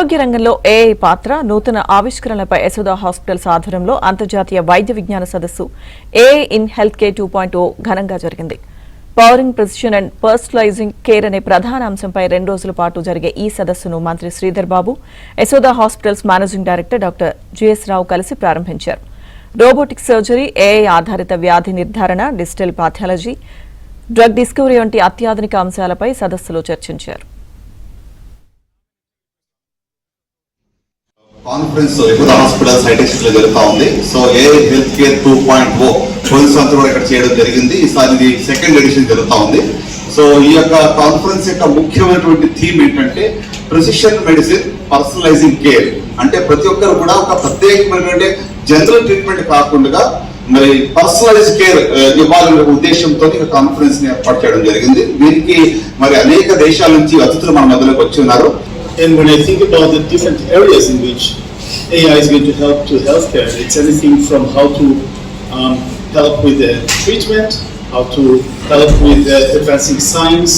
ఆరోగ్య రంగంలో ఏఐ పాత్ర నూతన ఆవిష్కరణలపై యశోదా హాస్పిటల్స్ ఆధ్వర్యంలో అంతర్జాతీయ వైద్య విజ్ఞాన సదస్సు ఏఐ ఇన్ హెల్త్ కేర్ 2.0 ఘనంగా జరిగింది. పవరింగ్ ప్రిసిషన్ అండ్ పర్సనలైజింగ్ కేర్ అనే ప్రధాన అంశంపై 2 రోజుల పాటు జరిగే ఈ సదస్సును మంత్రి Sridhar Babu, Yashoda hospitals managing director doctor GS Rao కలిసి ప్రారంభించారు. రోబోటిక్ సర్జరీ, ఏఐ ఆధారిత వ్యాధి నిర్ధారణ, డిజిటల్ పాథాలజీ, డ్రగ్ డిస్కవరీ వంటి అత్యాధునిక అంశాలపై సదస్సులో చర్చించారు. కాన్ఫరెన్స్ యశోదా హాస్పిటల్స్ హైటెక్ లో జరుగుతా ఉంది. సో ఏఐ హెల్త్ కేర్ 2.0 పోయిన సంవత్సరం కూడా ఇక్కడ చేయడం జరిగింది. ఈసారి ఇది 2nd ఎడిషన్ జరుగుతా ఉంది. సో ఈ యొక్క కాన్ఫరెన్స్ యొక్క ముఖ్యమైనటువంటి థీమ్ ఏంటంటే ప్రిసిషన్ మెడిసిన్, పర్సనలైజింగ్ కేర్. అంటే ప్రతి ఒక్కరు కూడా ఒక ప్రత్యేకమైనటువంటి జనరల్ ట్రీట్మెంట్ కాకుండా మరి పర్సనలైజ్ కేర్ ఇవ్వాలనే ఉద్దేశంతో కాన్ఫరెన్స్ ని ఏర్పాటు చేయడం జరిగింది. దీనికి మరి అనేక దేశాల నుంచి అతిథులు మన మధ్యలోకి వచ్చి ఉన్నారు. And when I think about the different areas in which AI is going to help to healthcare, it's anything from how to help with the treatment, how to help with advancing science,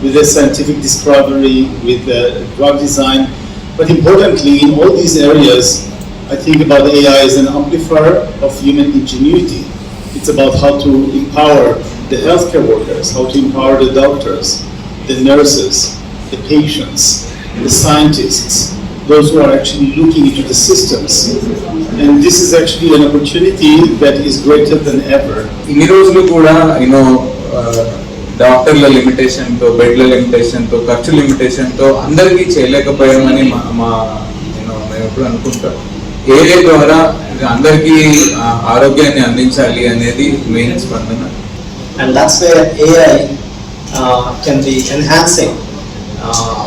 with the scientific discovery, with the drug design. But importantly, in all these areas, I think about AI as an amplifier of human ingenuity. It's about how to empower the healthcare workers, how to empower the doctors, the nurses, the patients, the scientists, those who are actually looking into the systems. And this is actually an opportunity that is greater than ever. In రోజులు కూడా డాక్టర్ల limitation తో, బెడ్ల limitation తో, ఖర్చు limitation తో అందరికీ చేయలేకపోయామని మేము ఎప్పుడు అనుకుంటాం. ఏఐ ద్వారా అందరికీ ఆరోగ్యాన్ని అందించాలి అనేది మెయిన్ స్పందన. And that's where AI can be enhancing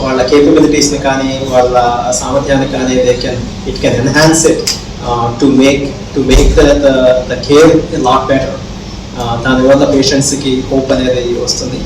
వాళ్ళ కేపబిలిటీస్ ని కానీ వాళ్ళ సామర్థ్యాన్ని కానీ it can enhance it to make the care a lot better. దానివల్ల పేషెంట్స్ కి హోప్ అనేది వస్తుంది.